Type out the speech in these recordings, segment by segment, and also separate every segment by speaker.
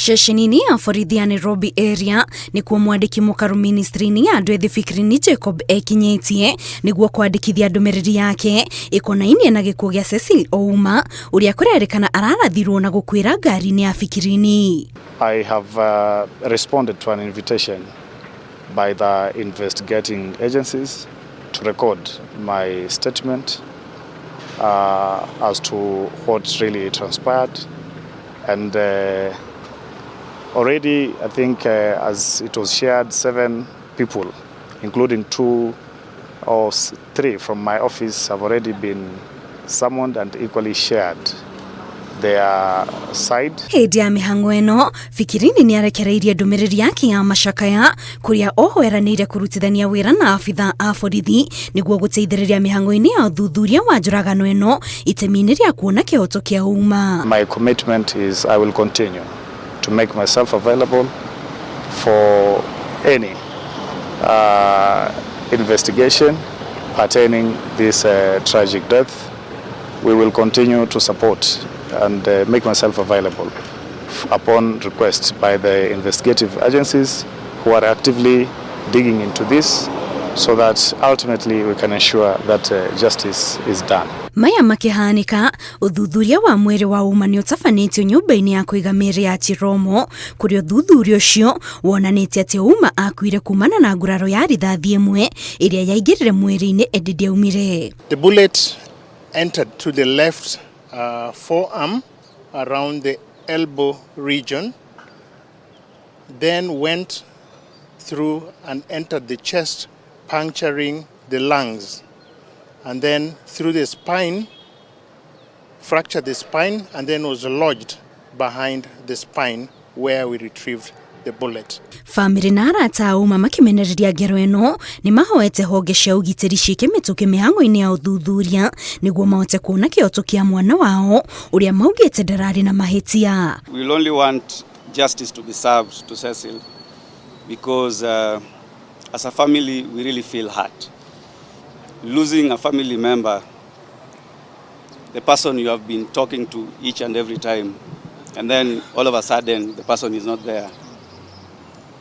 Speaker 1: Ceceni-inĩ ya borithi ya Nairobi area nĩkuo mwandĩki mũkaru ministry-inĩ ya andũ ethĩ Fikiri Jacob ekinyĩtie nĩguo kwandĩkithia ndũmĩrĩri yake ĩkonainie na gĩkuũ gĩa Cecil Ouma ũrĩa kũrerĩkana ararathirwo na gũkuĩra ngari-inĩ ya Fikirini.
Speaker 2: I have responded to an invitation by the investigating agencies to record my statement as to what really transpired, and already I think as it was shared, 7 people, including 2 or 3 from my office, have already been summoned and equally shared their side.
Speaker 1: Hĩndĩ ya mĩhang'o ĩno, Fikirini nĩarekereirie ndũmĩrĩri yake ya macakaya kũrĩa oho eranĩire kũrutithania wĩra na abitha a borithi nĩguo gũteithĩrĩria mĩhang'o-inĩ ya ũthuthuria wa njũragano ĩno itemi-inĩ rĩa kuona kĩhoto kĩa Ouma.
Speaker 2: My commitment is I will continue to make myself available for any investigation pertaining this tragic death. We will continue to support and make myself available upon request by the investigative agencies who are actively digging into this, so that ultimately we can ensure that justice is done.
Speaker 1: Maya makĩhanĩka, ũthuthuria wa mwĩrĩ wa Ouma nĩũtabanĩtio nyũmba-inĩ ya kũiga mĩĩrĩ ya Chiromo, kũrĩa ũthuthuria ũcio wonanĩtie atĩ Ouma akuire kumana na nguraro ya rithathi ĩmwe ĩrĩa yaingĩrire mwĩrĩ-inĩ ĩndĩ ndĩaumire.
Speaker 3: The bullet entered to the left forearm around the elbow region, then went through and entered the chest, puncturing the lungs, and then through the spine, fractured the spine, and then was lodged behind the spine where we retrieved the bullet.
Speaker 1: Family na arata a Ouma makimenereria ngero ĩno nĩ mahoete honge cia ũgitĩri cikĩmĩtũke mĩhang'o-inĩ ya ũthuthuria nĩguo mahote kuona kĩhoto kĩa mwana wao ũrĩa maugĩte ndararĩ na mahĩtia.
Speaker 4: We will only want justice to be served to Cecil because as a family we really feel hurt. Losing a family member, the person you have been talking to each and every time, and then all of a sudden the person is not there,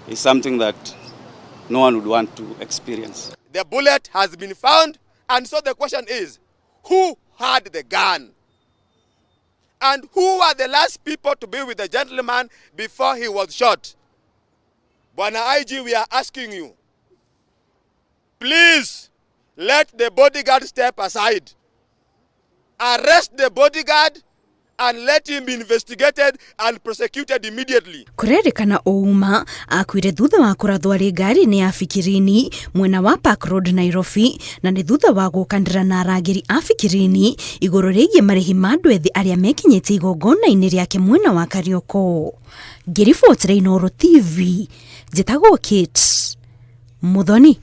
Speaker 4: is something that no one would want to experience.
Speaker 5: The bullet has been found, and so the question is, who had the gun? And who were the last people to be with the gentleman before he was shot? Bwana IG, we are asking you, please let the bodyguard step aside. Arrest the bodyguard and let him be investigated and prosecuted immediately. Kũrerĩkana Ouma akuire thutha wa kũrathwo arĩ ngari-inĩ ya Fikirini mwena wa Park Road Nairobi, na nĩ thutha wa gũkanĩra na arangĩri a Fikirini igũrũ rĩgiĩ marĩhi ma andũ ethĩ arĩa mekinyĩtie igongona-inĩ rĩake mwena wa Karioko. Ngĩribotera Inooro TV, njĩtagwo Kate Muthoni.